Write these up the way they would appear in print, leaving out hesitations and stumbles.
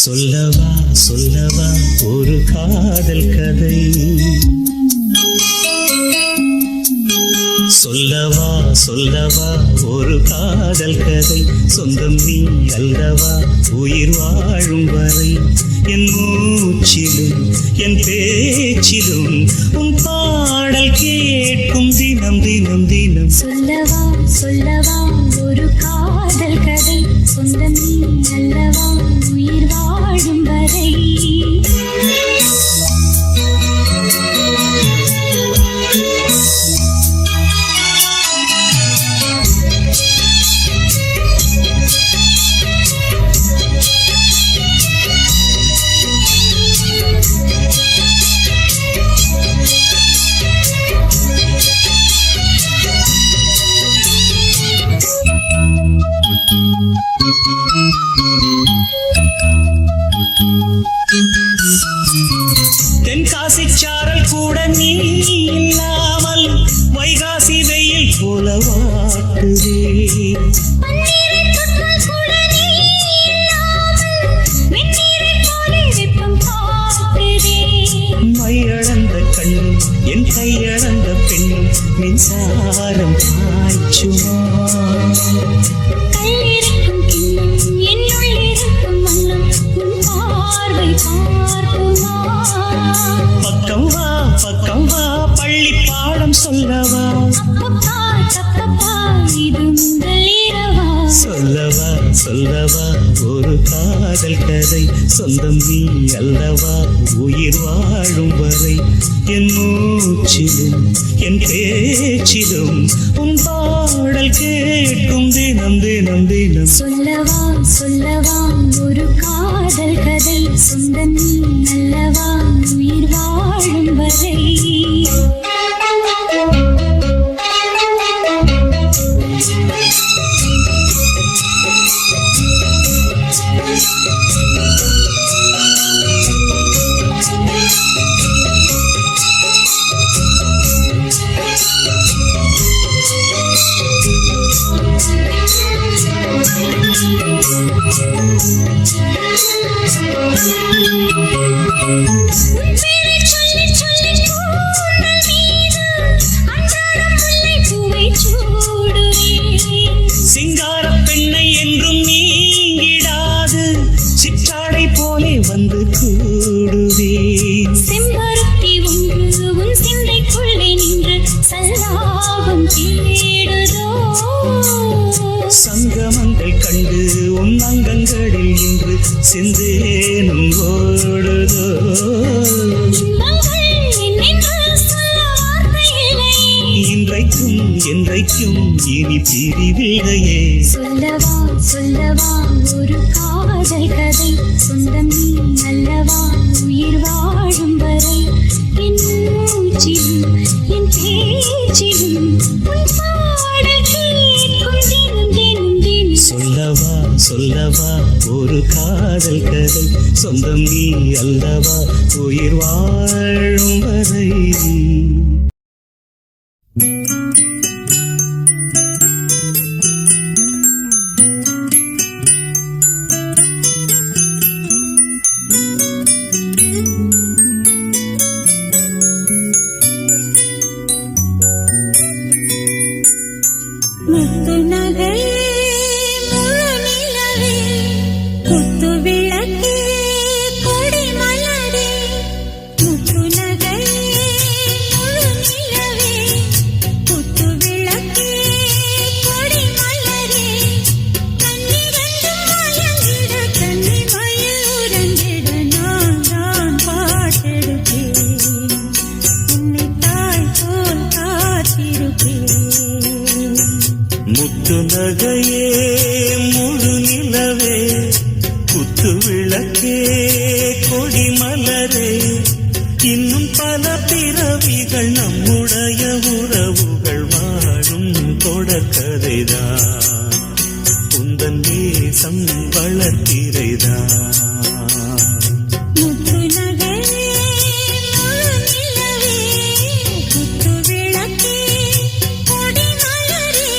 சொல்லவா சொல்லவா ஒரு காதல் கதை, சொல்லவா சொல்லவா ஒரு காதல் கதை, சொந்தம் நீ அல்லவா உயிர் வாழும் வரை, என் மூச்சிலும் என் பேச்சிலும் உன் பாடல் கேட்கும் தினம் தினம் தினம். சொல்லவா சொல்லவா ஒரு காதல் கதை, சொந்தம் நீ அல்லவா உயிர் வாழும் வரை. தென்காசி சாரல் கூட நீ இல்லாமல் வைகாசி வெயில் போல வாட்டுதே, மையளந்த கண்ணும் என் கையளந்த பெண்ணும் மின்சாரம் காய்ச்சுமா, பக்கம் வா பக்கம் வா பள்ளி பாடம் சொல்லவா, சொல்லவா சொல்லவா ஒரு காதல் கதை, சொந்தம் நீ அல்லவா உயிர் வாழும் வரை, என் மூச்சிலும் என் பேச்சிலும் உன் பாடல் கேட்கும் தினம் தினம் தினம். சொல்லவா சொல்லவா ஒரு காதல் கதை, சொந்தம் நீ அல்லவா உயிர் வாழும் வரை. சிங்கார பெண்ணை என்றும் நீங்கிடாது சிற்றாடை போலே வந்து கூடுவே, செம்பருத்தி ஒன்று உன் சிந்தைக்குள்ளே நின்று சல்லாபம் தேடுதோ, சங்கமங்கள் கண்டு உன் அங்கங்களில் இன்று செந்தேனும் ஓடுதோ, இன்றைக்கும் என்றைக்கும் இனி பிரிவில்லையே. சொல்லவா சொல்லவா ஒரு காதல் கதை, சொந்தம் நீ அல்லவா உயிர் வாழும் வரை, என் மூச்சிலும் என் பேச்சிலும் உன் பாடல் கேட்கும் தினம் தினம் தினம். சொல்லவா சொல்லவா ஒரு காதல் கதை, சொந்தம் நீ அல்லவா உயிர் வாழும் வரை. முத்து நகை முழு நிலவே, முத்து விளக்கே கொடி மலரே, முத்து நகை முழு நிலவே, முத்து விளக்கே கொடி மலரே, கண்ணிரண்டு மயங்கிட கண்ணி மயில் உறங்கிட நான் தான் பாட்டெடுப்பேன், உன்னை தாய் போல் காத்திருப்பேன். முத்து நகையே முழு நிலவே, குத்து விளக்கே கொடி மலரே, இன்னும் பல பிறவிகள் நம்முடைய உறவுகள் வாழும் தொடர்கதைதான், உந்தன் தேசம் வளர்த்திரைதான். முத்து நகை முழு நிலவே, குத்து விளக்கே கொடி மலரே.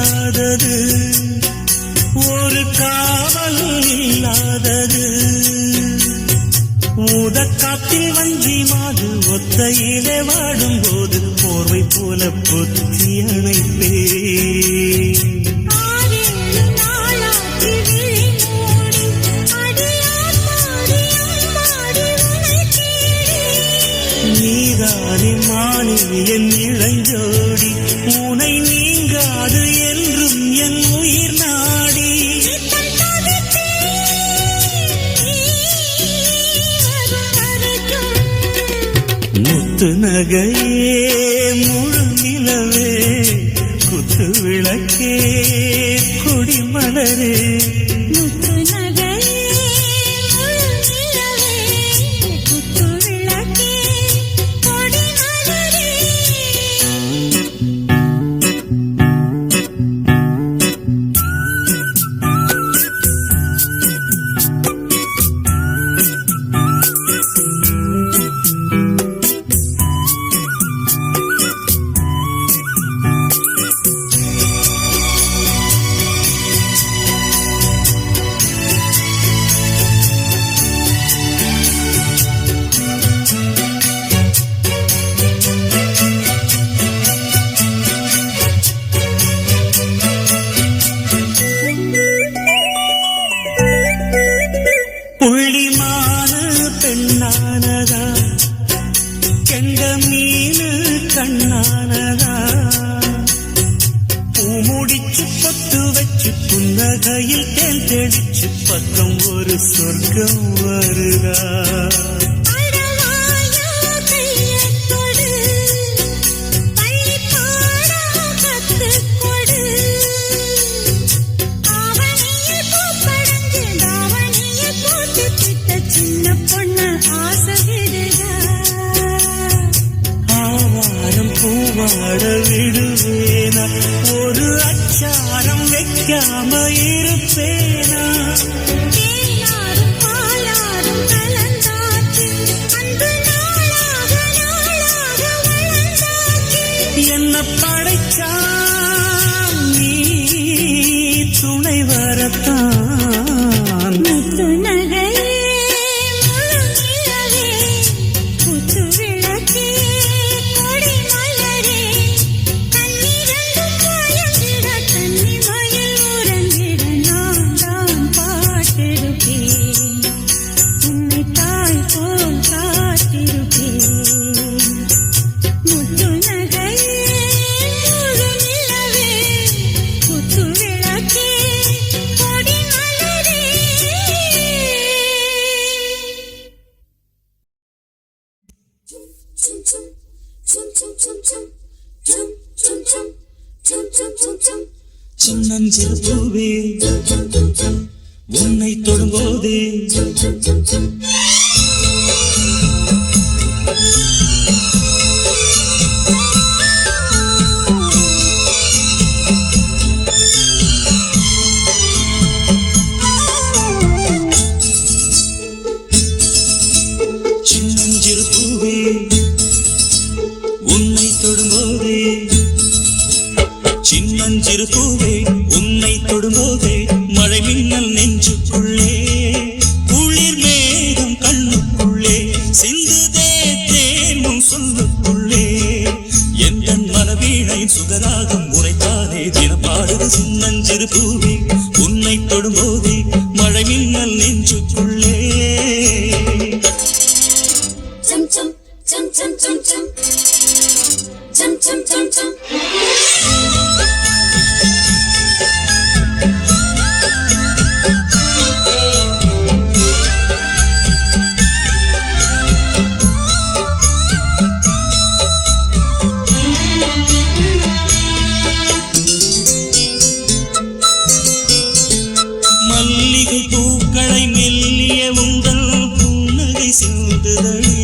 இல்லாதது, ஒரு காவல் இல்லாதது. ஊதக்காத்தில் வஞ்சி மாது ஒத்தையிலே வாடும்போது போர்வை போல பொத்தி அணைப்பே. நீதானே மானே என் இளஞ்சோடி, உனை நீங்காது என்றும் என் உயிர் நாடி. முத்து நகையே முழு நிலவே, குத்து விளக்கே கொடிமலரே. புள்ளிமான பெண்ணானதா, கெண்ட மீனு கண்ணானதா, பூமுடிச்சு பத்து வச்சு புன்னகையில் தேன் தெளிச்சு பக்கம் ஒரு சொர்க்கம் வருதா. பூவாட விடுவேனா, ஒரு அச்சாரம் வைக்காம இருப்பேனா. என்ன படைச்சா நீ துணை வரத்தான். சின்னஞ்சிறு பூவே உன்னை தொடும்போதே சின்னஞ்சிறு பூவே உன்னை தொடும்போதே, சின்னஞ்சிறு பூவே உன்னை தொடும்போதே, மழை மின்னல் நெஞ்சுக்குள்ளே, குளிர் மேகம் கண்ணுக்குள்ளே, சிந்துதே தேனும் சொல்லுக்குள்ளே, எந்த மனவீணை சுகராகம் உரைத்தானே தினப்பாடுது. சின்னஞ்சிறு பூவே உன்னை தொடும்போதே, மழை மின்னல் நெஞ்சுக்குள்ளே. Chum chum chum chum chum chum chum chum chum chum. மல்லிகை பூக்களை மெல்லிய உங்கள் புன்னகை சிந்துதழி,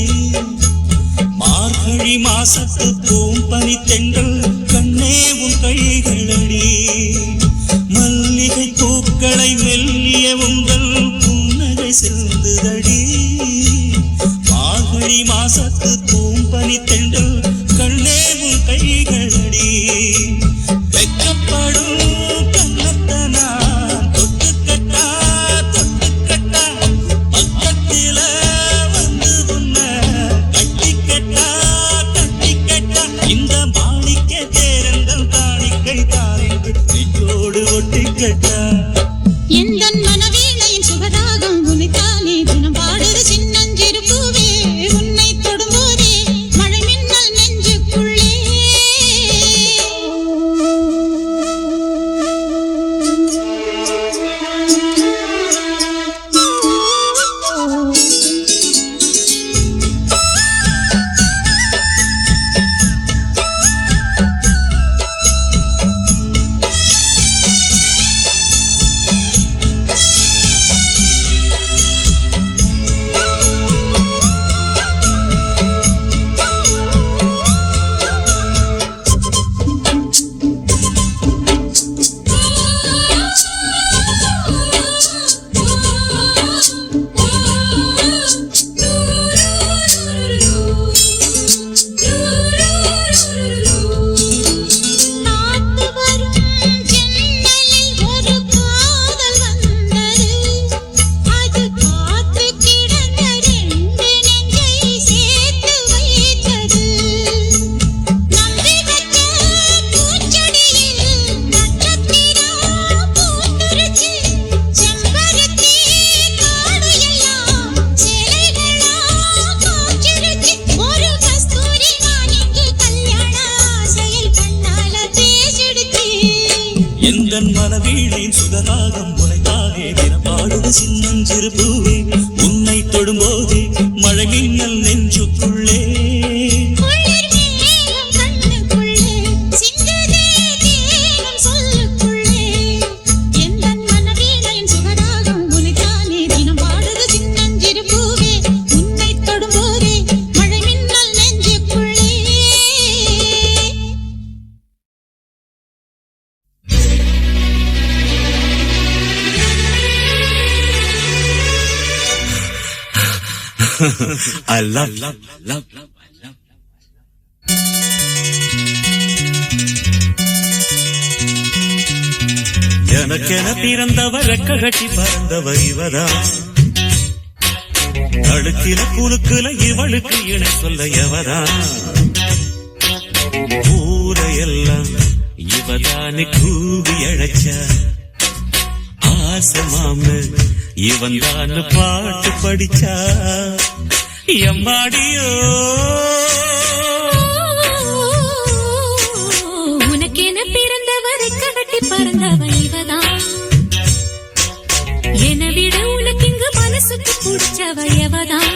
மார்கழி மாசத்து பூம்பனி தென்றல் கண்ணே உன் கைகளடி. மல்லிகை பூக்களை மெல்லிய உங்கள் புன்னகை சிந்துதழி, மார்கழி மாசத்து பூம்பனி தென்றல் கண்ணே உன் கைகளடி. வெட்கப்படும் எந்தன் மனவீழின் சுகராகம் உனைத்தானே தினம் பாடுது சின்னஞ்சிறு பூவே உன்னை தொடும்போதே மழை மின்னல் நெஞ்சுக்குள்ளே I love, love, love, love. எனக்கென பிறந்தவ ரெக்க கட்டி பறந்தவ இவதான் அடுக்கில குலுக்குல இவளுக்கு இணை சொல்ல எவதான் ஊரையெல்லாம் இவதானே கூவி அழைச்சா ஆசை மாம இவன் தான் பாட்டு படிச்சா எம்மாடியோ உனக்கென பிறந்தவர் கட்டி பறந்தவ இவதான் என விட உனக்கு இங்கு மனசுக்கு பிடிச்சவ எவதான்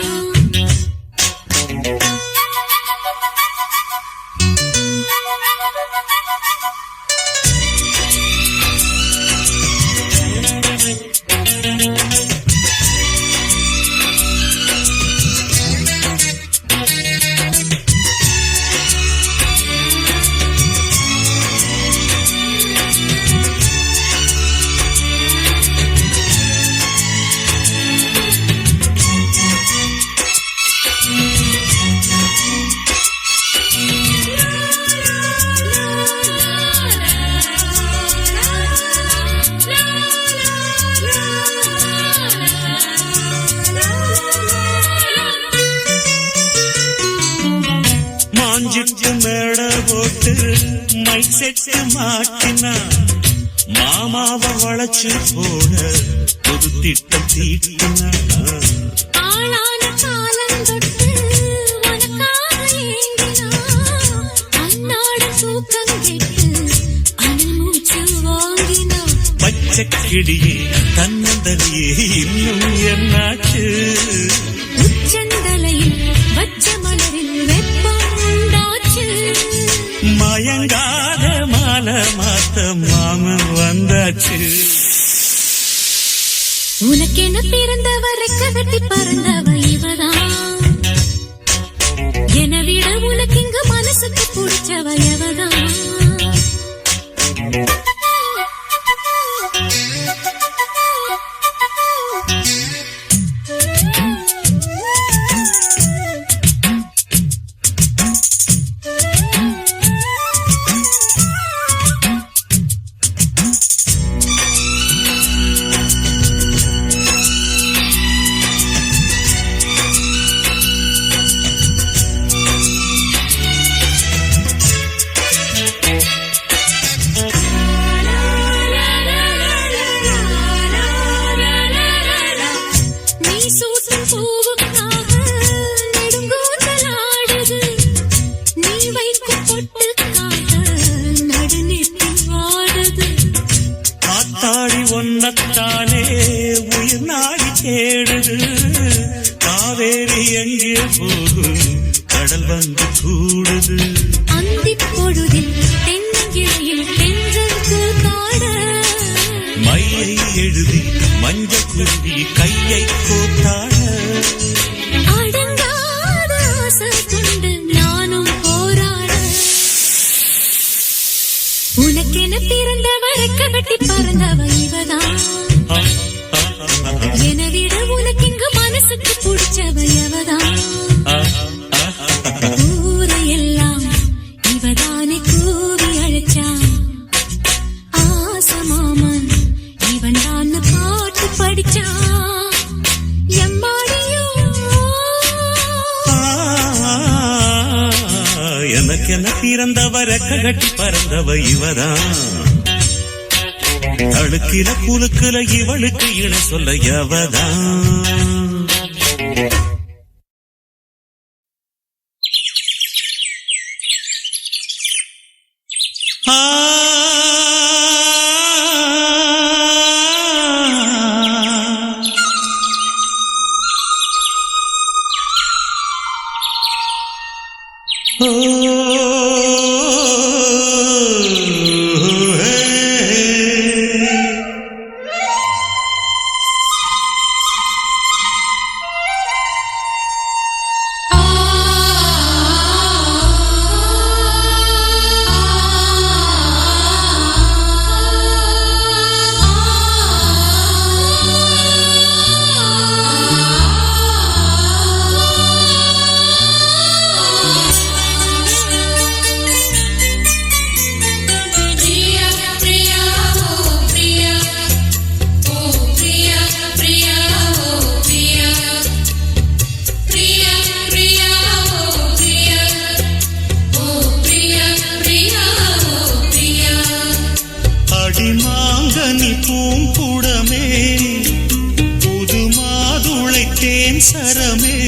மேட போட்டு மைக் செட்டு மாட்டினா மாமாவ வளைச்சு போட புது திட்டம் தீட்டினா ஆளான காலம் தொட்டு உனக்காக ஏங்கினா அன்னாட தூக்கம் கெட்டு அனல் மூச்சு வாங்கினா பச்சை கிடியே தன்னந்தனியே இன்னும் என்னாச்சு உச்சந்தலையில் வச்ச மலரில் வெப்பம் உண்டாச்சு மயங்காத மாலை மாத்த மாமன் வந்தாச்சு உனக்கென பிறந்தவ ரெக்க கட்டி பறந்தவ இவதான் என விட உனக்கு இங்கு மனசுக்கு பிடிச்சவ எவதான் ஒன்னத்தானே உயிர் நாடி தேடுது காவேரி எங்கே போகும் கடல் வந்து கூடுது அந்திப் பொழுதில் தென்னங்கிளையில் தென்றலுக்கு காட மையை எழுதி மஞ்சள் குருவி கையை கோத்தாட அடங்காத ஆசை கொண்டு நானும் போராட உனக்கென பிறந்தவ ரெக்க கட்டி பறந்தவ இவதான் என விட உனக்கு இங்கு மனசுக்கு பிடிச்சவ எவதான் ஊரையெல்லாம் இவதானே கூவி அழைச்சா ஆசை மாமன் இவன் தான் பாட்டு படிச்சா எம்மாடியோ எனக்கென பிறந்தவ ரெக்க கட்டி பறந்தவ இவதான் தடுக்கில குலுக்குல இவளுக்கு இணை சொல்ல எவதான் ஆ அடிமாங்கனி பூங்குடமே புது மாதுளைத்தேன் சரமே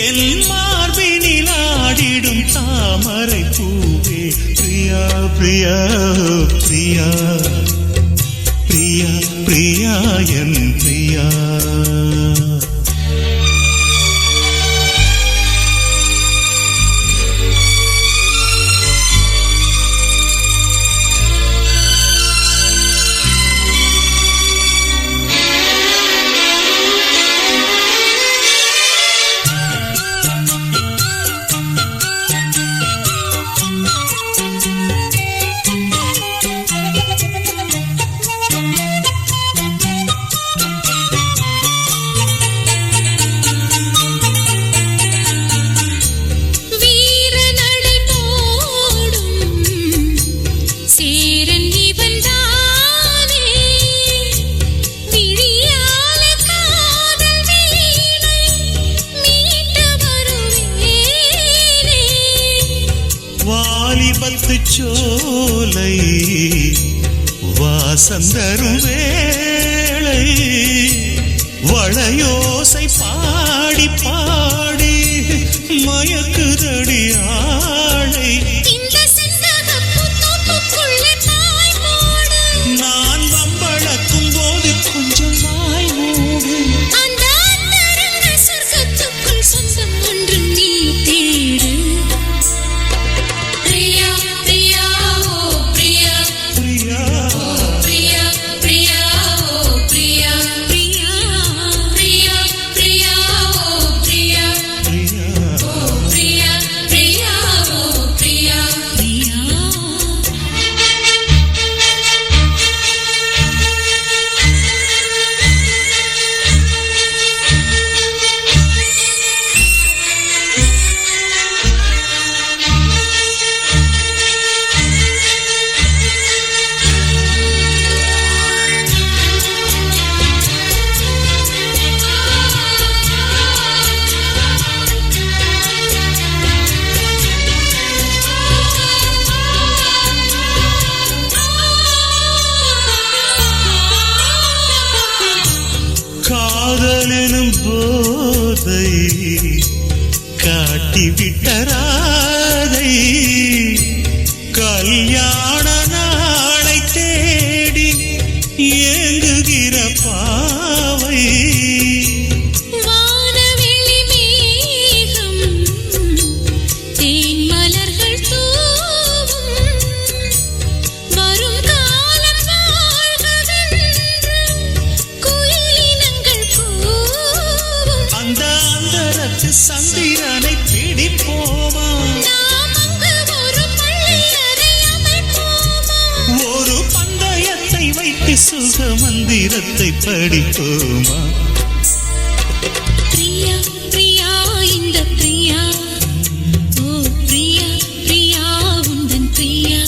என் மார்பினில் ஆடிடும் தாமரை பூவே பிரியா பிரியா பிரியா பிரியா பிரியா என் பிரியா வாலிபத்து சோலை வாசந்தரும் வேளை வளையோசை பாடி பாடி மயக்குதடி ஆளை நான் வம்பளக்கும் போது கொஞ்சம் வாய் மூடு சொந்தம் ஒன்று நீ தேடு பிரியா பிரியா ஓ பிரியா பிரியா பிரியா பிரியா ஓ பிரியா பிரியா பிரியா பிரியா ஓ பிரியா பிரியா ஓ பிரியா பிரியா ஓ பிரியா பிரியா காதலெனும் போதை காட்டிவிட்ட ராதை கல்யாண நாளை தேடி ஏங்குகிற பாவை வானவெளி மேகம் தேன் மலர்கள் தூவும் வரும் காலம் வாழ்கவென்று குயிலினங்கள் கூவும் அந்த அந்தரத்து சந்திரனை பிடிப்போமா நாம் அங்கு ஒரு பள்ளி அறை அமைப்போமா ஒரு பந்தயத்தை வைத்து சுக மந்திரத்தை படிப்போமா பிரியா பிரியா இந்த பிரியா ஓ பிரியா பிரியா உந்தன் பிரியா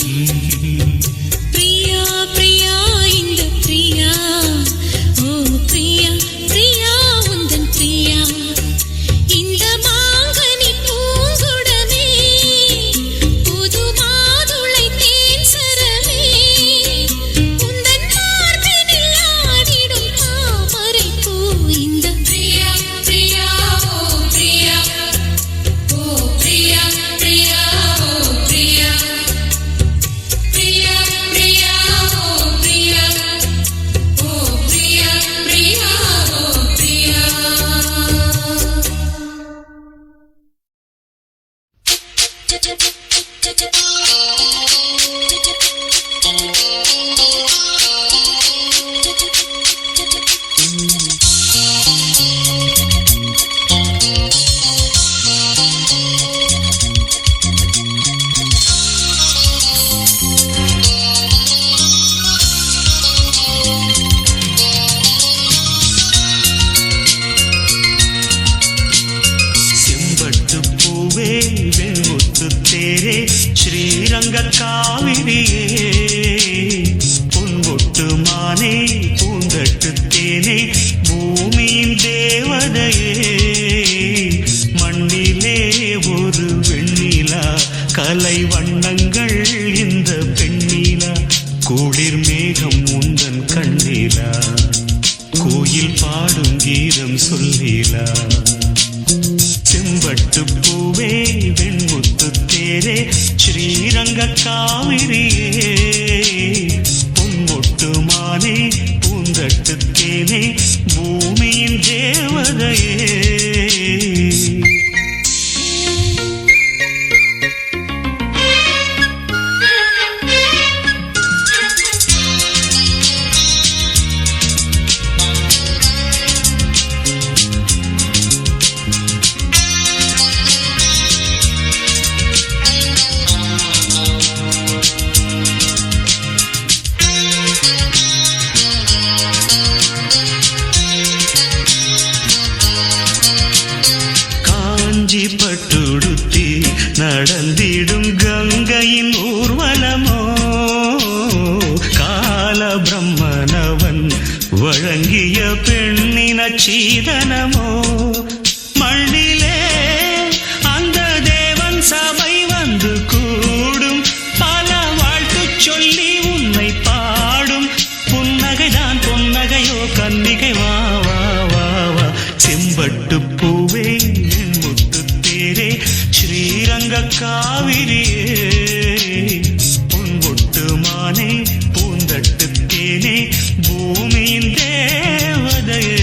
பிரியா பிரியா இந்த பிரியா ஓ பிரியா பிரியா உந்தன் பிரியா இந்த மாங்கனி பூங்குடமே புது மாதுளை தேன் சரமே உந்தன் மார்பினில் ஆடிடும் தாமரை பூ இந்த பிரியா பிரியா ஓ ஸ்ரீரங்க காவிரியே பொன்மொட்டு மானே பூந்தட்டு தேனே பூமியின் தேவதையே மண்ணிலே ஒரு வெண்ணிலா கலை வண்ணங்கள் இந்த பெண்ணிலா குளிர் மேகம் உந்தன் கண்ணிலா கோயில் பாடும் கீதம் சொல்லிலா செம்பட்டு பூவே வெண்முத்து தேரே ஸ்ரீரங்க காவிரியே பொன்மொட்டு மானே பூந்தட்டு தேனே பூமியின் தேவதையே பட்டுடுத்தி நடந்திடும் கங்கையின் ஊர்வலமோ கால பிரம்மனவன் வழங்கிய பெண்ணின சீதனமோ மண்ணிலே அந்த தேவன் சபை வந்து கூடும் பல வாழ்த்து சொல்லி உன்னை பாடும் புன்னகைதான் பொன்னகையோ கன்னிகை வா வா வா வா செம்பட்டு பூவே ஸ்ரீரங்க காவிரியே பொன்மொட்டு மானே பூந்தட்டு தேனே பூமியின் தேவதையே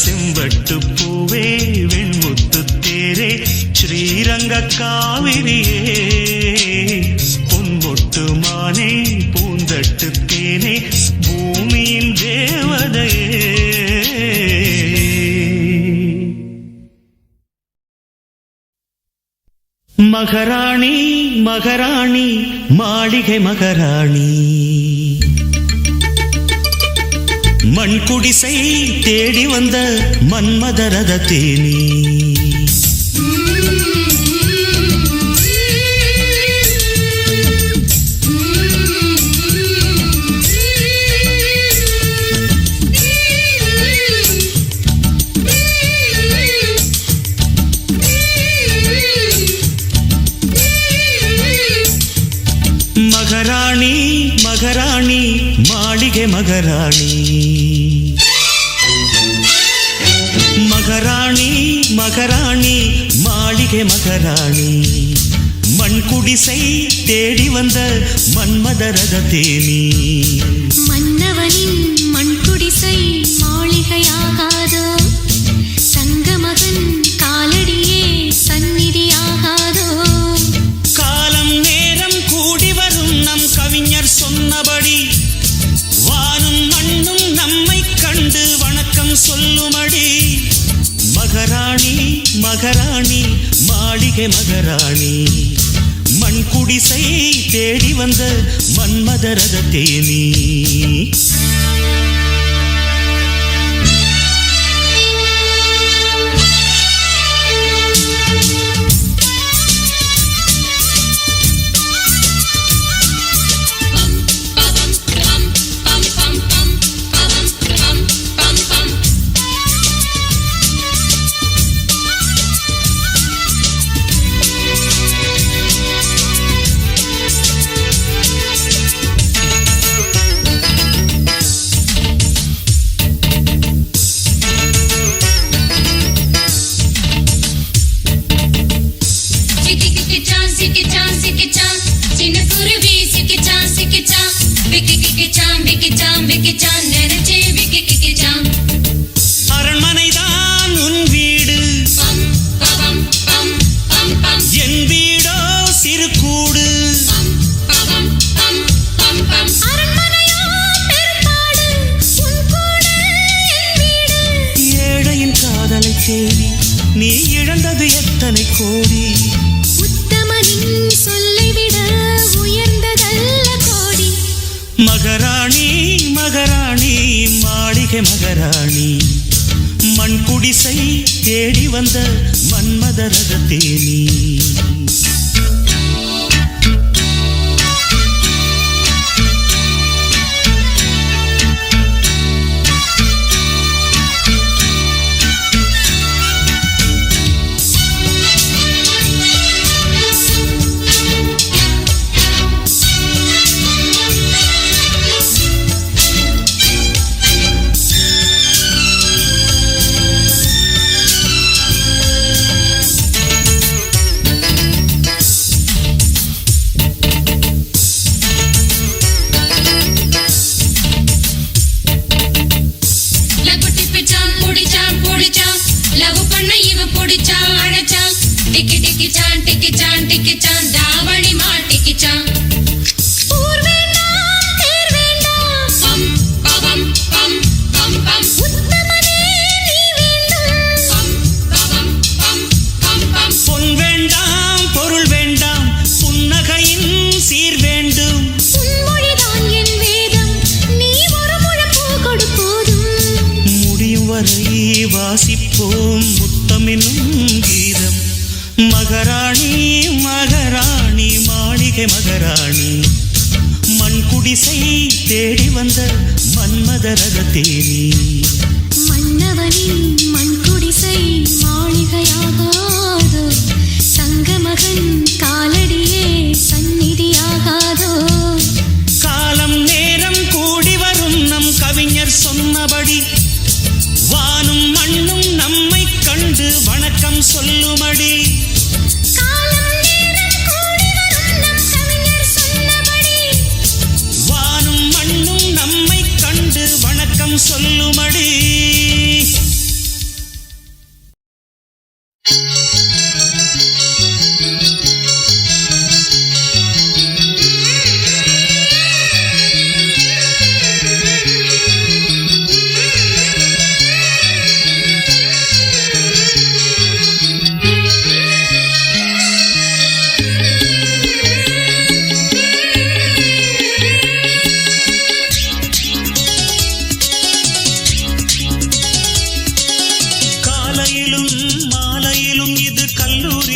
செம்பட்டு பூவே வெண்முத்து தேரே ஸ்ரீரங்க காவிரியே பொன்மொட்டு மானே பூந்தட்டு தேனே பூமியின் தேவதையே மகாராணி மகாராணி மாளிகை மகாராணி மண் குடிசை தேடி வந்த மன்மதரத தேனி மகாராணி மகாராணி மாளிகை மகாராணி மகாராணி மகாராணி மாளிகை மகாராணி மண் குடிசை தேடி வந்த மன்மதரத தேனி மன்னவனின் மண் குடிசை மாளிகையாகாதோ சங்கமகன் காலடியே சந்நிதியாகாதோ காலம் நேரம் கூடி வரும் நம் கவிஞர் சொன்னபடி வானும் மண்ணும் நம்மை கண்டு வணக்கம் சொல்லுமடி மகாராணி மகாராணி மாளிகை மகாராணி மண் குடிசை தேடி வந்த மன்மதரத தேனி அரண்மனைதான் உன் வீடு என் வீடோ சிறு கூடு ஏழையின் காதலை தேடி நீ இழந்தது எத்தனை கோடி உத்தமனின் சொல்லை விட உயர்ந்ததல்ல கோடி மகாராணி மகாராணி மாளிகை மகாராணி மண் குடிசை தேடி வந்த மன்மதரத தேனி வாசிப்போம் முத்தமெனும் கீதம் மகாராணி மகாராணி மாளிகை மகாராணி மண் குடிசை தேடி வந்த மன்மதரத தேனி மன்னவனின் மண் குடிசை மாளிகையாகாதோ சங்கமகன் காலடியே சந்நிதியாகாதோ காலம் நேரம் கூடி வரும் நம் கவிஞர் சொன்னபடி வானும் மண்ணும் நம்மை கண்டு வணக்கம் சொல்லுமடி காலம் நேரம் கூடி வரும் நம் கவிஞர் சொன்னபடி வானும் மண்ணும் நம்மை கண்டு வணக்கம் சொல்லுமடி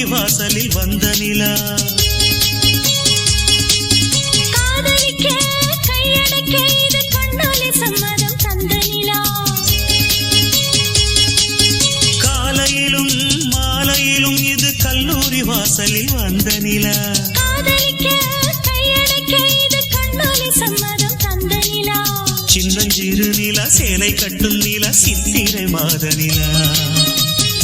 வாசலில் வந்த நிலா காதலிக்க கையடக்க இது கண்ணாலே சம்மதம் தந்த நிலா காலையிலும் மாலையிலும் இது கல்லூரி வாசலில் வந்த நிலா காதலிக்க கையடக்க இது கண்ணாலே சம்மதம் தந்த நிலா சின்னஞ்சிறு நிலா சேலை கட்டும் நிலா சித்திரை மாத நிலா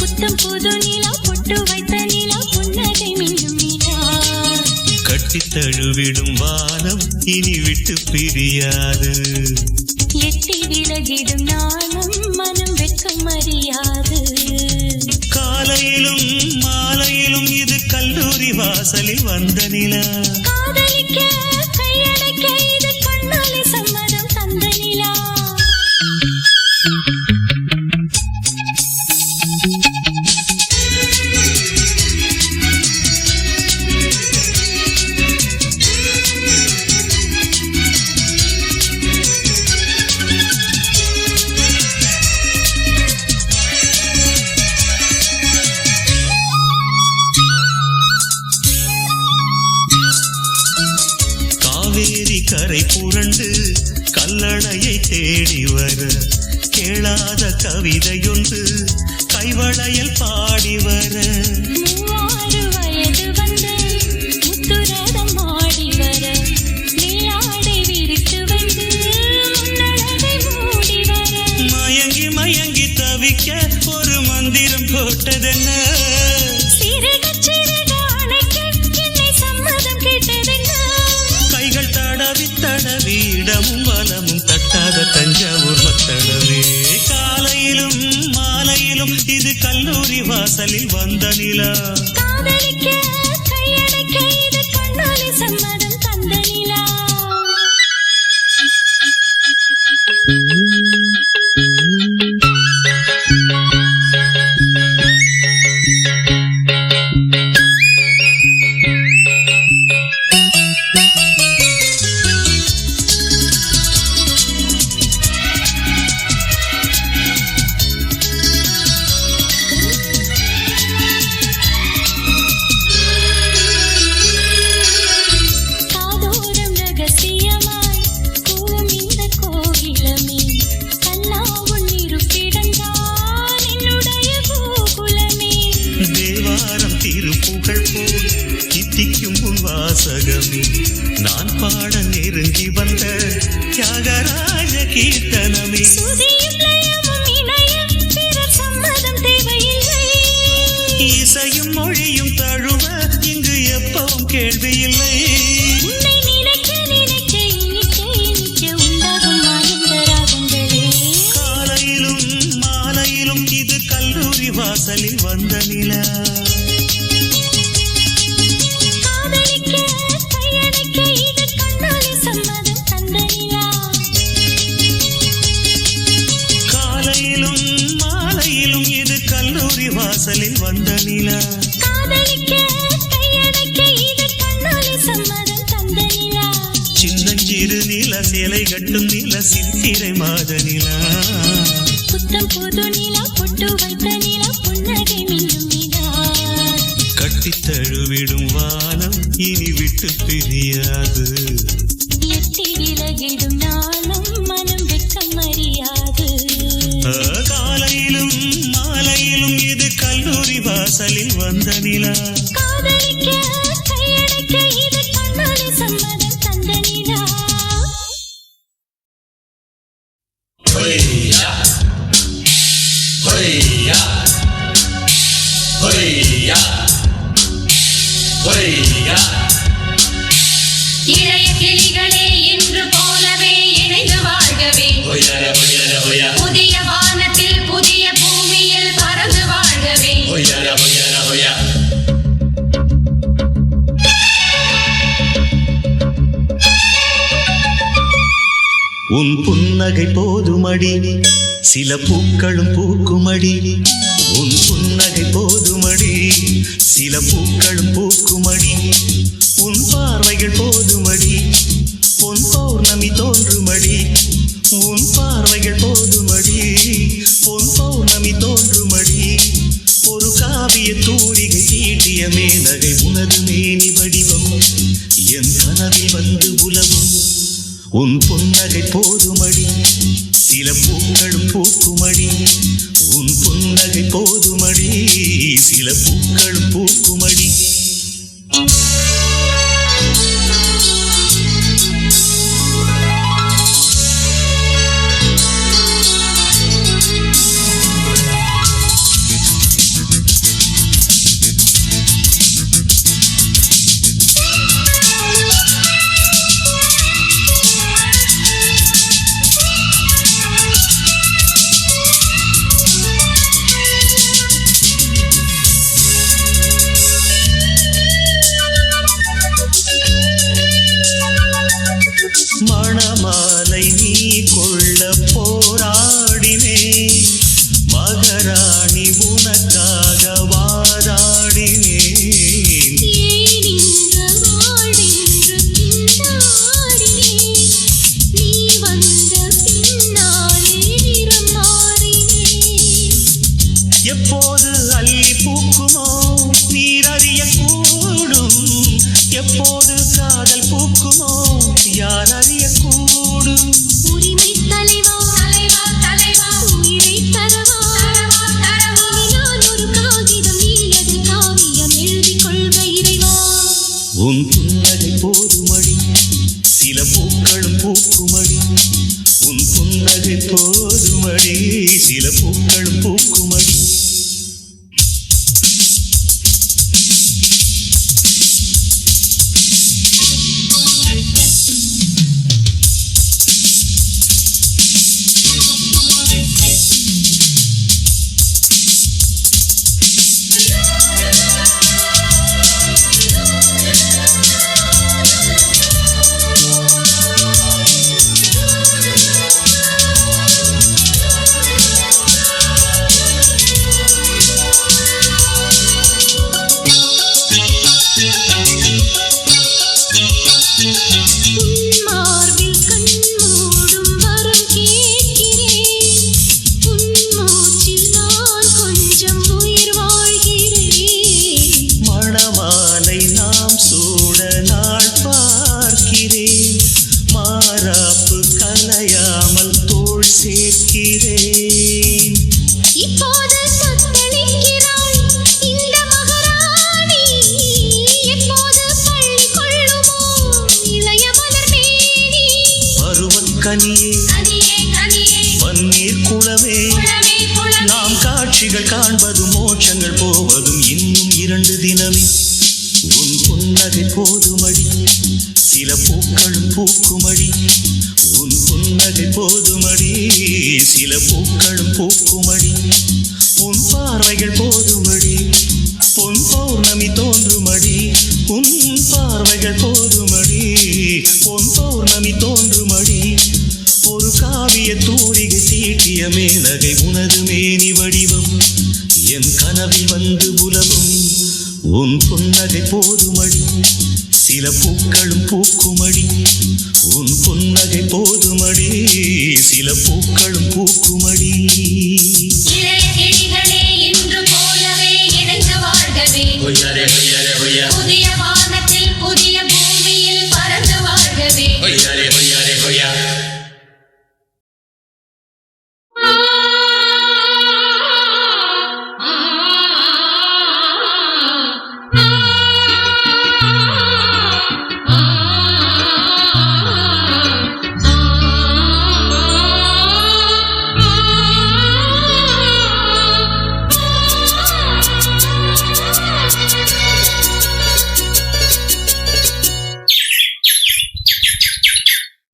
புத்தம் புது நிலா பொட்டு வைத்த நிலா புன்னகை மின்னும் நிலா கட்டி தழுவிடும் வானம் இனி விட்டு பிரியாது எட்டி விலகிடும் நானும் மனம் வெட்கம் அறியாது காலையிலும் மாலையிலும் இது கல்லூரி வாசலில் வந்த நிலா காதலிக்க கையடைக்க இது கண்ணாலே சம்மதம் தந்த நிலா காவேரி கரை புரண்டு கல்லணையை தேடி வர கேளாத கவிதையொன்று கைவளையல் பாடி வர 6 வயது வந்து முத்துரதம் ஆடி வர நீலாடை விரித்து வந்து முன்னழகை மூடி வர மயங்கி மயங்கி தவிக்க ஒரு மந்திரம் போட்டதென்ன சிறுக சிறுக அணைக்க என்னை சம்மதம் கேட்டதென்ன கைகள் தடவி தடவி இடமும் வலமும் தட்டாத தஞ்சாவூர் மத்தளவே காலையிலும் மாலையிலும் இது கல்லூரி வாசலில் வந்த நிலா காதலிக்க கையடைக்க இது கண்ணாலே சம்மதம் தந்த நிலா காதோரம் ரகசியமாய் கூவும் இந்த கோகிலமே கல்லா உன் இருப்பிடந்தான் என்னுடைய கோகுலமே தேவாரம் திருப்புகழ் போல் தித்திக்கும் உன் வாசகமே நான் பாட நெருங்கி வந்த தியாகராஜ கீர்த்தனமே சுதியும் லயமும் இணைய பிறர் சம்மதம் தேவையில்லை இசையும் மொழியும் தழுவ இங்கு எப்பவும் கேள்வி இல்லை உன்னை நினைக்க நினைக்க இனிக்க இனிக்க உண்டாகும் ஆனந்த ராகங்களே காலையிலும் மாலையிலும் இது கல்லூரி வாசலில் வந்த நிலா காதலிக்க கையடைக்க இது கண்ணாலே சம்மதம் தந்த நிலா காலையிலும் மாலையிலும் இது கல்லூரி வாசலில் வந்த நிலா காதலிக்க கையடைக்க இது கண்ணாலே சம்மதம் தந்த நிலா சின்னஞ்சிறு நில சேலை கட்டும் நில சித்திரை மாத நிலா புத்தம் புது நிலா பொட்டு வைத்த நிலா புன்னகை மின்னும் நிலா கட்டி தழுவிடும் வானம் இனி விட்டு பிரியாது எட்டி விலகிடும் நானும் மனம் வெட்கம் அறியாது காலையிலும் மாலையிலும் இது கல்லூரி வாசலில் வந்த நிலா காதலிக்க கையடைக்க இது கண்ணாலே சம்மதம் தந்த நிலா இளைய கிளிகளே இன்று போலவே இணைந்து வாழ்கவே புதிய வானத்தில் புதிய பூமியில் பறந்து வாழ்கவே உன் புன்னகை போதுமடி சில பூக்களும் பூக்குமடி உன் புன்னகை போதுமடி சில பூக்களும் பூக்குமடி உன் பார்வைகள் போதுமடி பொன் பௌர்ணமி தோன்றுமடி உன் பார்வைகள் போதுமடி பொன் பௌர்ணமி தோன்றுமடி ஒரு காவிய தூரிகை தீட்டிய மேனகை உனது மேனி வடிவம் என் கனவில் வந்து உலவும் உன் புன்னகை போதுமடி சில பூக்களும் பூக்குமடி உன் புன்னகை போதுமடி சில பூக்களும் பூக்குமடி எப்போது அள்ளி பூக்குமோ நீர் அறிய கூடும், எப்போது காதல் பூக்குமோ யார் அறிய கூடும். உரிமை தலைவா தலைவா தலைவா உயிரை தரவா தரவா தரவா நான் ஒரு காகிதம் நீ அது காவியம் எழுதிக் கொள்க இறைவா. உன் புன்னகை போதுமடி சில பூக்களும் பூக்குமடி, உன் புன்னகை போதுமடி சில பூக்களும் பூக்குமடி. வன்னீர் குளமே நாம் காட்சிகள் காண்பதும் மோட்சங்கள் போவதும் இன்னும் 2 தினமே. உன் புன்னகை போதுமடி சில பூக்களும் பூக்குமடி, உன் புன்னகை போதுமடி சில பூக்களும் பூக்குமடி. உன் பார்வைகள் போதுமடி பொன் பௌர்ணமி தோன்றுமடி, உன் பார்வைகள் போதுமடி பொன் பௌர்ணமி தோன்றுமடி. ஒரு காவிய தூரிகை தீட்டிய மேலகை உனது மேனி வடிவம் என் கனவில் வந்து புலவும். உன் புன்னகை போதுமடி சில பூக்களும் பூக்குமடி, உன் புன்னகை போதுமடி சில பூக்களும் பூக்குமடி. புதிய வானத்தில் புதிய பூமியில் பறந்து வாழ்கவே.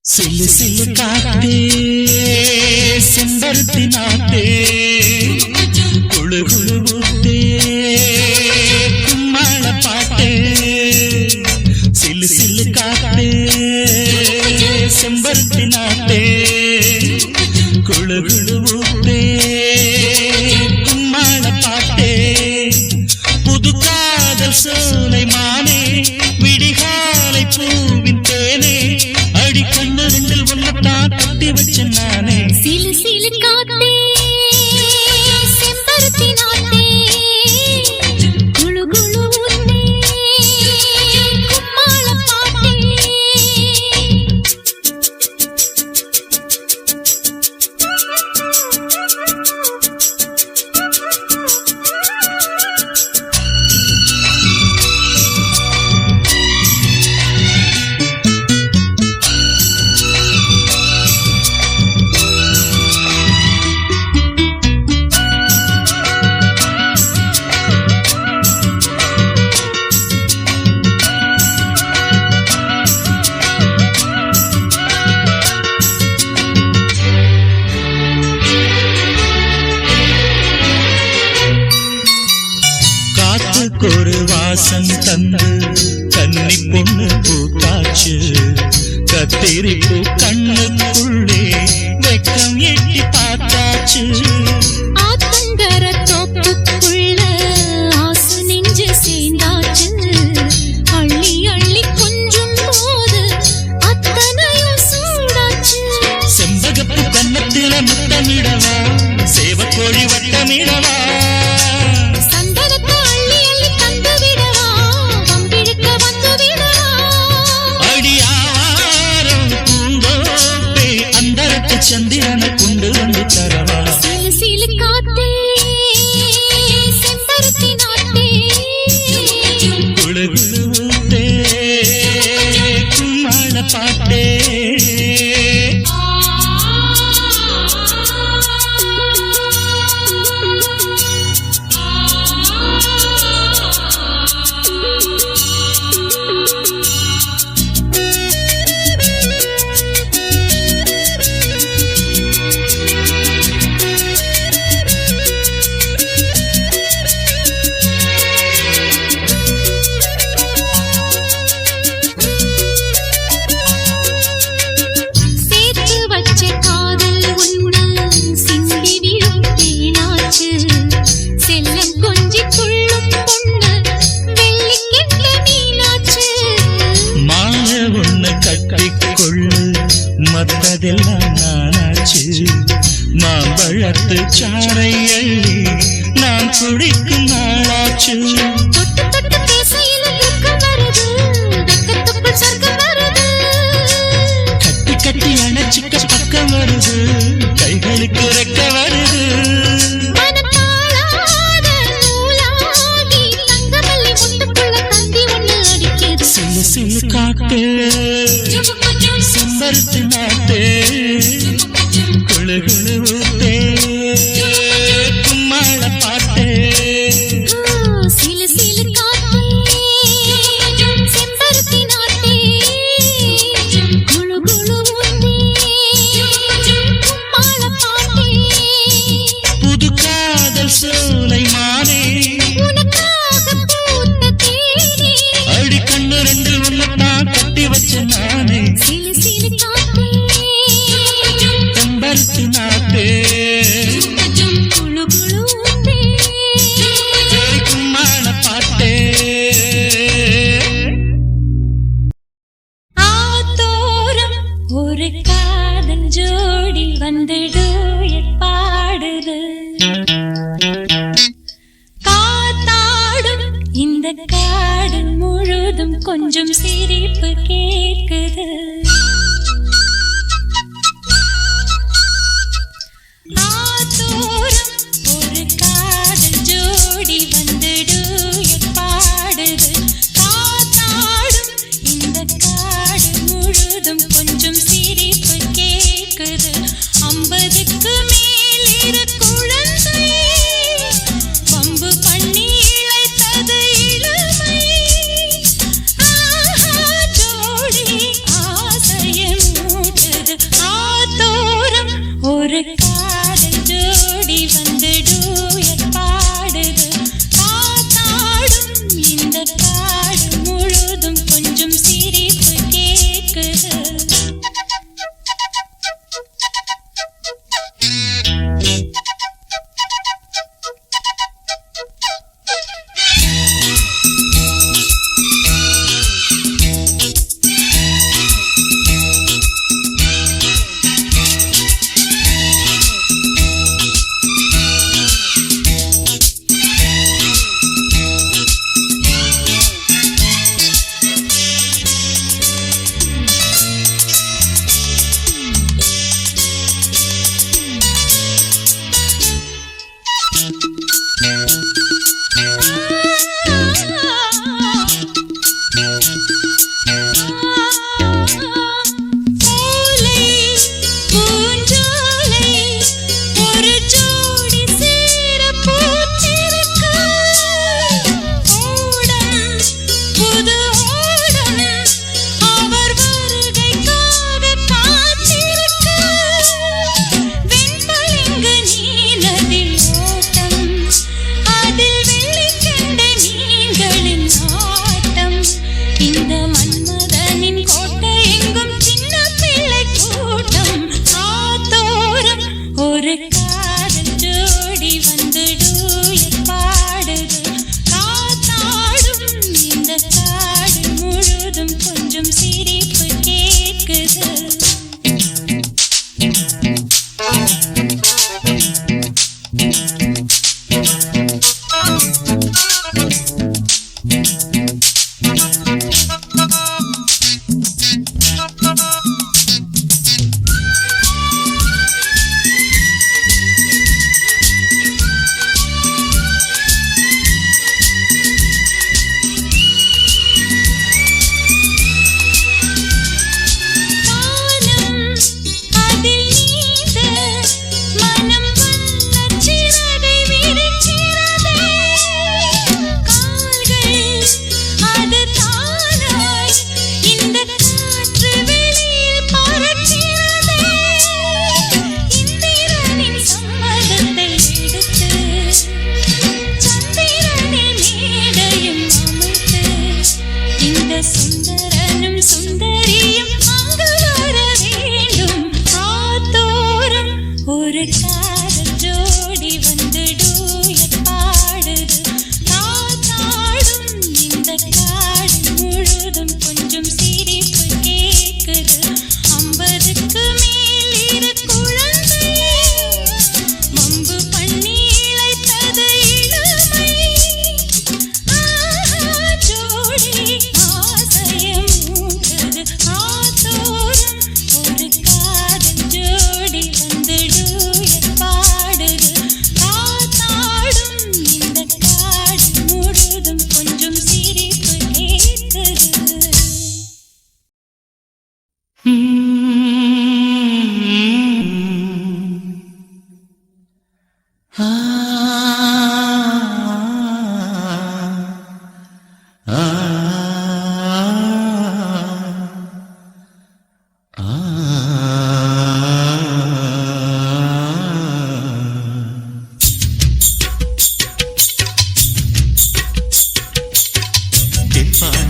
சில்லு சில்லு காத்தே செம்பருத்தி நாத்தே குழு குழு ஊத்தே கும்மாள பாட்டே. சில்லு சில்லு காத்தே செம்பருத்தி நாத்தே குழு குழு ஊத்தே கும்மாள பாட்டே. புது காதல் சோலை மானே விடிகாலை பூவின் தேனே, அடி கண்ணு 2 ஒன்னத்தான் கட்டி வச்ச நானே. சிலு சிலு காத்தே செம்பருத்தி நாத்தே குளு குளு ஊத்தே கும்மாள பாட்டே. ஒரு வாசம் தந்து கன்னி பொண்ணு பூத்தாச்சு, கத்திரி பூ கண்ணுக்குள்ளே வெக்கம் எட்டி பார்த்தாச்சு. ஆத்தங்கர தோப்புக்குள்ள ஆசு நெஞ்சு சேர்ந்தாச்சு, அள்ளி அள்ளி கொஞ்சம் போது அத்தனையும் சூடாச்சு. செம்பகப்பு கன்னத்தில முத்தமிடவா, சேவக்கோழி வட்டமிடவா, பால் குடிக்கும் நாளாச்சு. தொட்டு தொட்டு பேசையில துக்கம் வருது, வெக்கத்துக்குள் சொர்க்கம் வருது. கட்டி கட்டி அணைச்சிக்க பக்கம் வருது, கைகளுக்கு ரெக்க வருது. மனத்தாளாத நூலாகி தங்கமல்லி முட்டுக்குள்ள தந்தி ஒண்ணு அடிக்குது. சிலு சிலு காட்டு செம்பருத்தி நாட்டு குழு குழு ஊத்தே கும்மாள பாட்டு. சிலு சிலு காத்தே செம்பருத்தி நாட்டே குழு குழு ஊத்தே கும்மாள பாட்டே. புது காதல் சோலை மானே உனக்காக பூத்த தேனே அடி கண்ணு ரெண்டு உன்னத்தான் கட்டி வச்ச நானே. சிலு சிலு காத்தே செம்பருத்தி நாட்டு குழு குழு ஊத்தே. கும்மாள பாட்டு. ஆத்தோரம் ஒரு காதல் ஜோடி வந்துடு பாடுது. காத்தாடும் இந்த காடு முழுதும் கொஞ்சம் சிரிப்பு கேட்குது. ஆத்தோரம் ஒரு காதல் ஜோடி வந்துடு பாடுது. காத்தாடும் இந்த காடு முழுதும் கொஞ்சம் சிரிப்பு கேட்குது. 50க்கு மேலிரு குழந்தை வம்பு பண்ணி இழைத்தது இளமை. ஆஹா ஜோடி ஆசை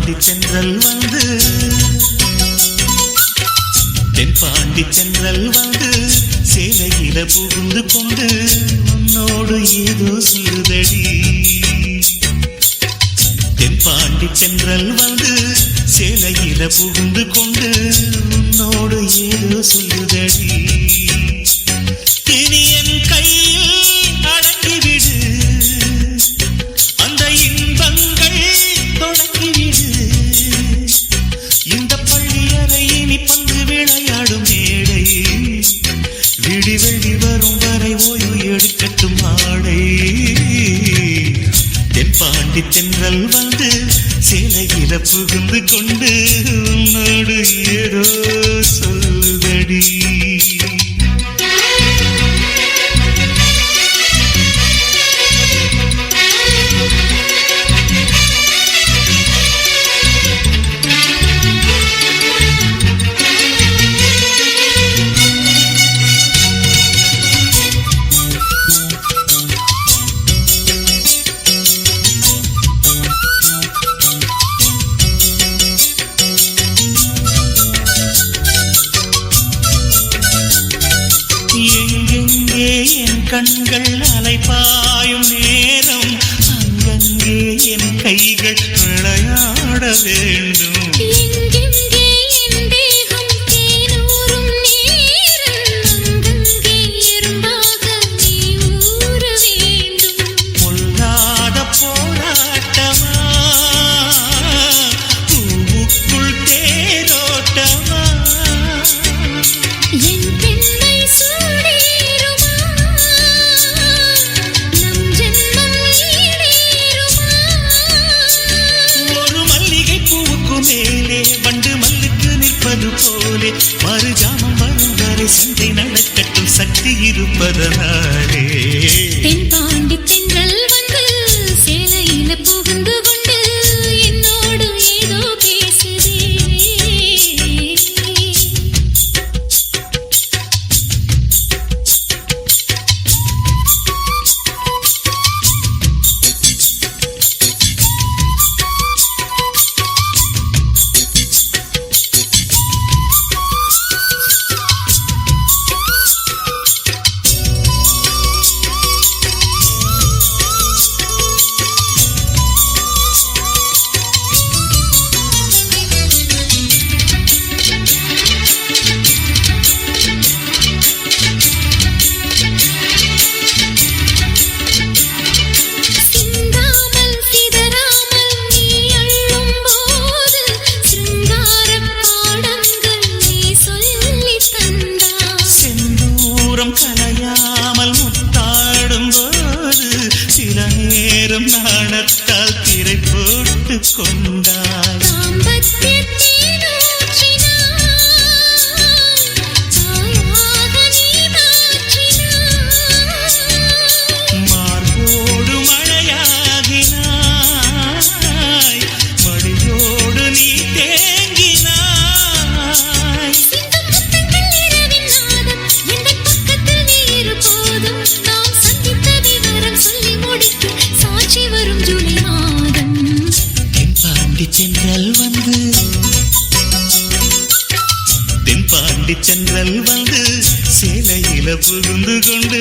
தென்பாண்டி சென்றல் வந்து தென்பாண்டி சென்றல் வந்து சேலையில புகுந்து கொண்டு உன்னோடு ஏதோ சொல்லுதடி. தென்பாண்டி சென்றல் வந்து சேலையில புகுந்து கொண்டு உன்னோடு ஏதோ சொல்லுதடி. இனி என் கையில் அடங்கிவிடு, அந்த இன்பங்கள் தொடங்கிவிடு. இந்த பள்ளியறை இனி பந்து விளையாடும் மேடை, விடி வெள்ளி வரும் வரை ஓய்வு எடுக்கட்டும் ஆடை. தென்பாண்டி தென்றல் வந்து சேலையில புகுந்து கொண்டு உன்னோடு ஏதோ சொல்லுதடி. கண்கள் அலைபாயும் நேரம் அங்கங்கே என் கைகள் விளையாட வேண்டும். எங்கெங்கே என் தேகம் தேனூரும் நேரம் அங்கங்கே எறும்பாக நீ ஊற வேண்டும். பொல்லாத போராட்டமா, பூவுக்குள் தேரோட்டமா, என் பெண்ணை சூடேறுமா, நம் ஜென்மம் ஈடேறுமா. ஒரு மல்லிகை பூவுக்கு மேலே வண்டு மல்லுக்கு நிற்பது போலே மறுஜாமம் வரும் வரை சண்டை நடக்கட்டும் சக்தி இருப்பதனாலே. தென்பாண்டி தென்றல் வந்து சேலையில புகுந்து கொண்டு என்னோடு ஏதோ பேசுதே. சிந்தாமல் சிதறாமல் நீ அள்ளும் போது சிருங்காரப் பாடங்கள் நீ சொல்லித் தந்தாய். செந்தூரம் கலையாமல் முத்தாடும் போது சில நேரம் நாணத்தால் திரை போட்டு கொண்டாய். தாம்பத்தியத்தில் ஊற்றினாய், தாயாக நீ மாற்றினாய். மார்போடு மழையாகினாய், மடியோடு நீ தேங்கினாய். சிந்தும் முத்தங்கள் இரவின் நாதம், எந்தன் பக்கத்தில் நீ இருபோதும் நாம் சந்தித்த விவரம் சொல்லி முடிக்க சாட்சி வரும் ஜூலை மாதம். தென்பாண்டி சென்றல் வந்து தென்பாண்டி சென்றல் வந்து சேலையில புகுந்து கொண்டு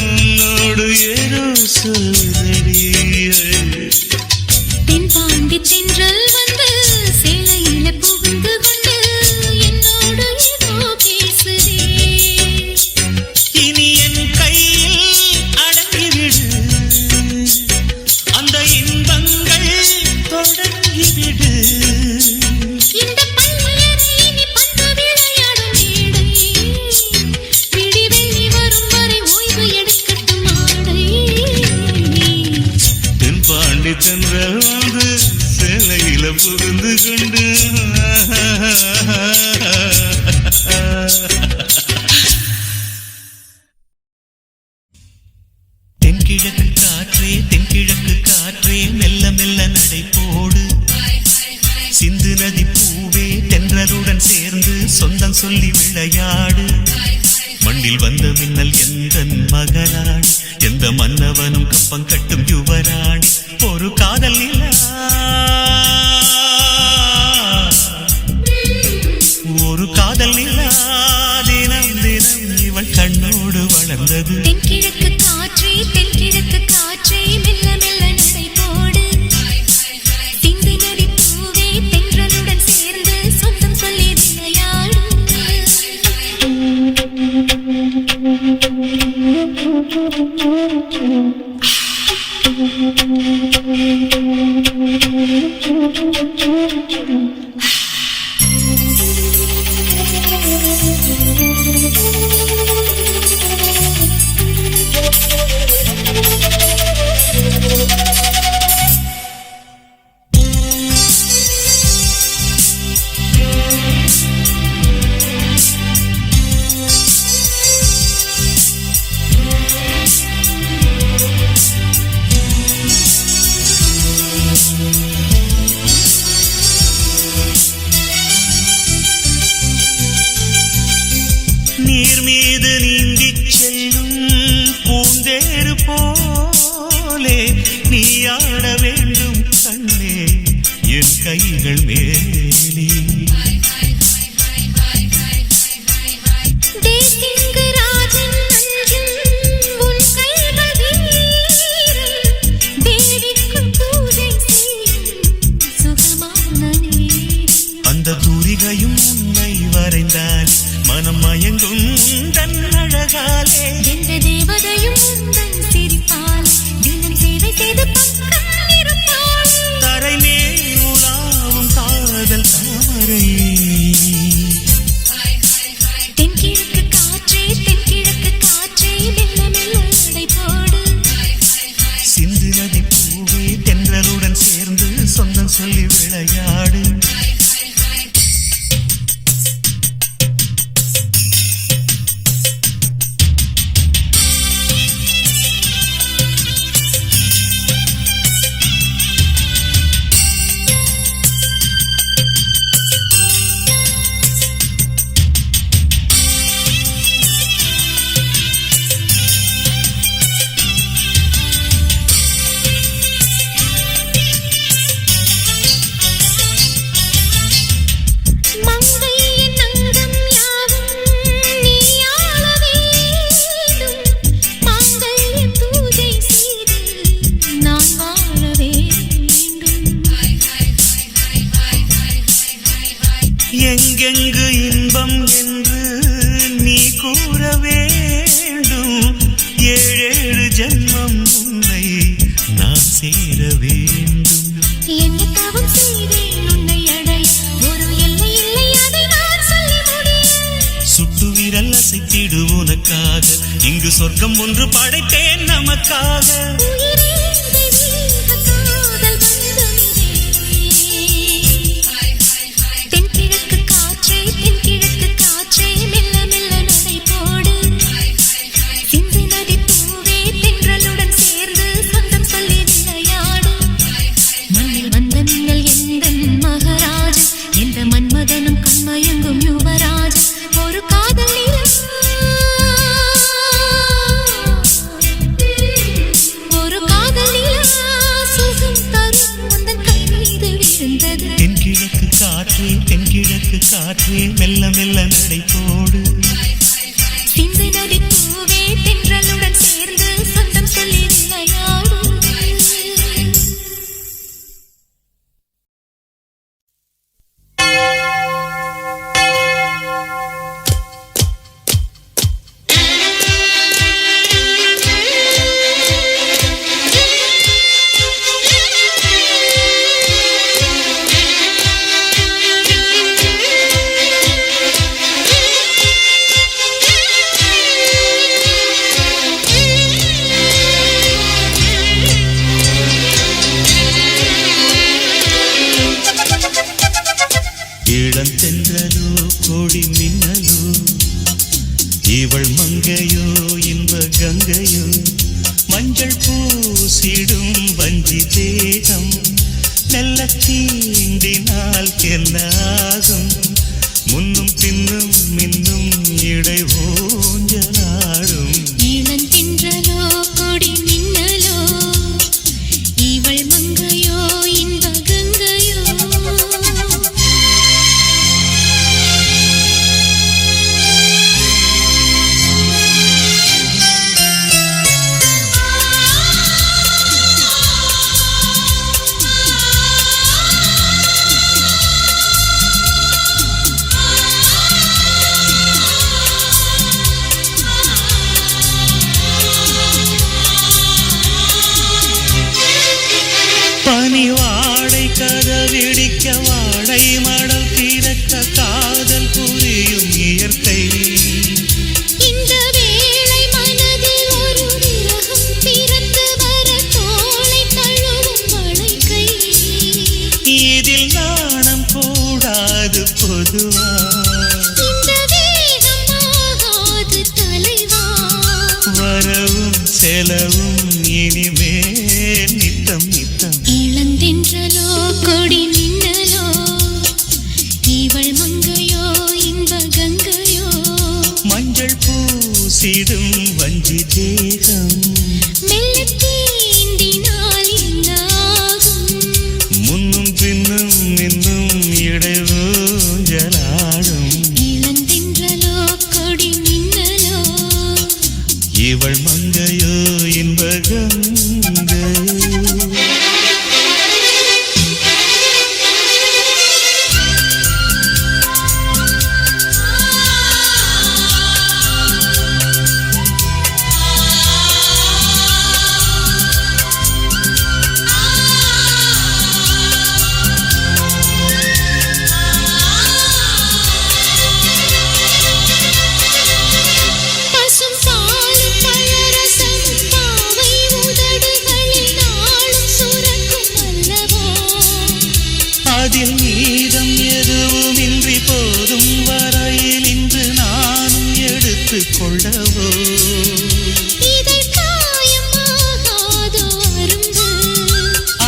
உன்னோடு ஏதோ சொல்லுதடி. தென்பாண்டி தென்றல் வந்து சேலையில புகுந்து கொண்டு என்னோடு ஏதோ பேசுதே. இனி என் கையில் அடங்கிவிடு, அந்த இன்பங்கள் தொடங்கிவிடு. இந்த பள்ளியறை இனி பந்து விளையாடும் மேடை, விடி வெள்ளி வரும் வரை ஓய்வு எடுக்கட்டும் ஆடை. தென்பாண்டி சென்றல் வந்து சேலையில புகுந்து கொண்டு தென்கிழக்கு காற்றே தென்கிழக்கு காற்றே மெல்ல மெல்ல நடை போடு. சிந்து நதி பூவே தென்றலுடன் சேர்ந்து சொந்தம் சொல்லி விளையாடு. மண்ணில் வந்த மின்னல் எந்தன் மகராணி, எந்த மன்னவனும் கப்பம் கட்டும் யுவராணி. ஒரு காதல் நிலா நீ ஆட வேண்டும் கண்ணே என் கைகள் மேலே. அந்த தூரிகையும் உன்னை வரைந்தால் மனம் மயங்கும் தன் அழகாலே. எந்த தேவதையும் உந்தன் சிரிப்பால் தினம் சேவை செய்து பக்கம் இருப்பாள். தரை மேல் உலாவும் காதல் தாமரை. தென்கிழக்கு காற்றே தென்கிழக்கு காற்றே மெல்ல மெல்ல நடை போடு. சிந்து நதி பூவே தென்றலுடன் சேர்ந்து சொந்தம் சொல்லி விளையாடு. எங்கெங்கு இன்பம் என்று நீ கூற வேண்டும். ஏழேழு ஜென்மம் உன்னை நான் சேர வேண்டும். என்ன தவம் செய்தேன் உன்னை அடைய, ஒரு எல்லை இல்லை அதை நான் சொல்லி முடிய. சுட்டு விரல் அசைத்திடு உனக்காக, இங்கு சொர்க்கம் ஒன்று படைத்தேன் நமக்காக. தென்கிழக்கு காற்றே தென்கிழக்கு காற்றே மெல்ல மெல்ல நடை போடு. சிந்து நதி பூவே தென்றலுடன் சேர்ந்து சொந்தம் சொல்லி விளையாடு. இளந்தென்றலோ கோடி மின்னலோ இவள் மங்கையோ இன்ப கங்கையோ மஞ்சள் பூசிடும் வஞ்சி தேகம் நல்ல தீண்டினால் என்னாகும் முன்னும் பின்னும் மின்னும் இடை ஊஞ்சலாடும். இளந்தென்றலோ கொடி மின்னலோ இவள் மங்கையோ இன்ப கங்கையோ. பனி வாடை கதவிடிக்க வாடை மடல் திறக்க காதல் புரியும் இயற்கை. இந்த வேளை மனதில் ஒரு விரகம் பிறந்து வர தோளை தழுவும் வளைக்கை. இதில் நாணம் கூடாது பொதுவா, இந்த வேகம் ஆகாது தலைவா. வரவும் செலவும் இனிமேல் நித்தம் நித்தம். இளந்தென்றலோ கொடி மின்னலோ அதில் மீதம் எதுவுமின்றி போதும் வரையில் இன்று நானும் எடுத்து கொள்ளவோ இதை காயமாகாதோ அரும்பு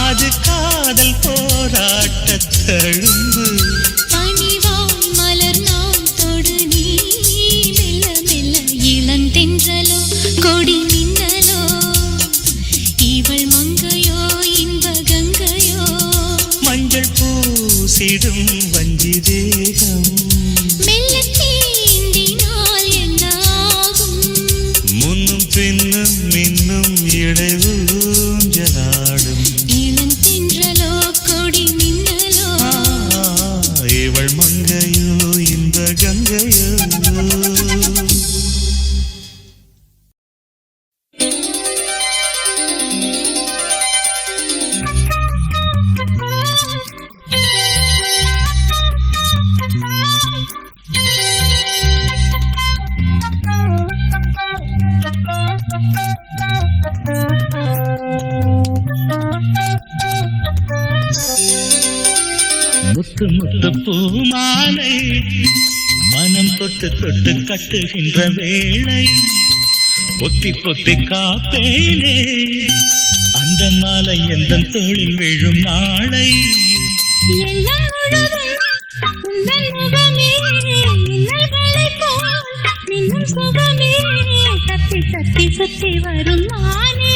அது காதல் போராட்ட தழும்பு பனிவாய் மலர் நான் தொடு நீ மெல்ல மெல்ல இளந்தென்றலோ கொடி மின்னலோ இவள் மங்கையோ இன்ப கங்கையோ மஞ்சள் பூசிடும் வஞ்சி தேகம் மெல்ல தீண்டினால் என்ன ஆகும் முன்னும் பின்னும் மின்னும் இடைவூஞ்சலாடும் இளந்தென்றலோ கொடி மின்னலோ இவள் மங்கையோ இந்த கங்கையோ முத்து முத்து பூமாலை மனம் தொட்டு தொட்டு கட்டுகின்ற வேளை பொத்தி பொத்தி காப்பேனே அந்த மாலை எந்த தோளில் விழும் நாளை எல்லாம் முழுதும் உந்தன் முகமே மின்னல்களைப் போல் மின்னும் சுகமே தத்தி தத்தி சுத்தி வரும் நானே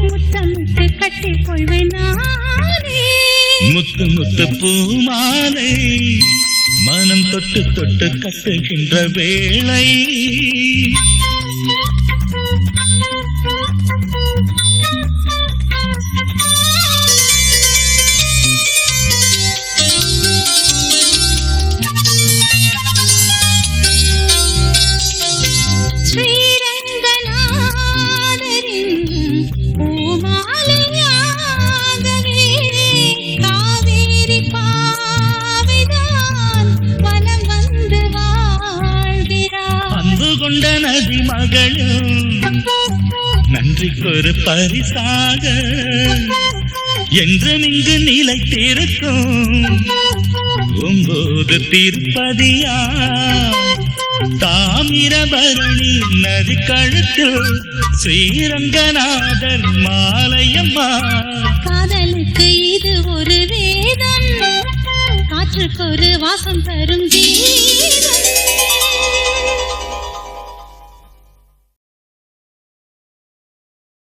முத்தமிட்டு கட்டிக் கொள்வேன் நானே முத்து முத்து பூமாலை மனம் தொட்டு தொட்டு கட்டுகின்ற வேளை ஸ்ரீரங்கநாதரின் பூமாலையாகவே காவேரி பாவைதான் வலம் வந்து வாழ்கிறார் அன்பு கொண்ட நதி மகளும் நன்றிக்கொரு பரிசாக என்றும் இங்கு நிலைத்திருக்கும் ஒன்பது திருப்பதியா தாமிரபரணி நதி கழுத்து ஸ்ரீரங்கநாதர் மாலையம்மா காதலுக்கு இது ஒரு வேதம் காற்றுக்கு ஒரு வாசம் தரும் கீதம்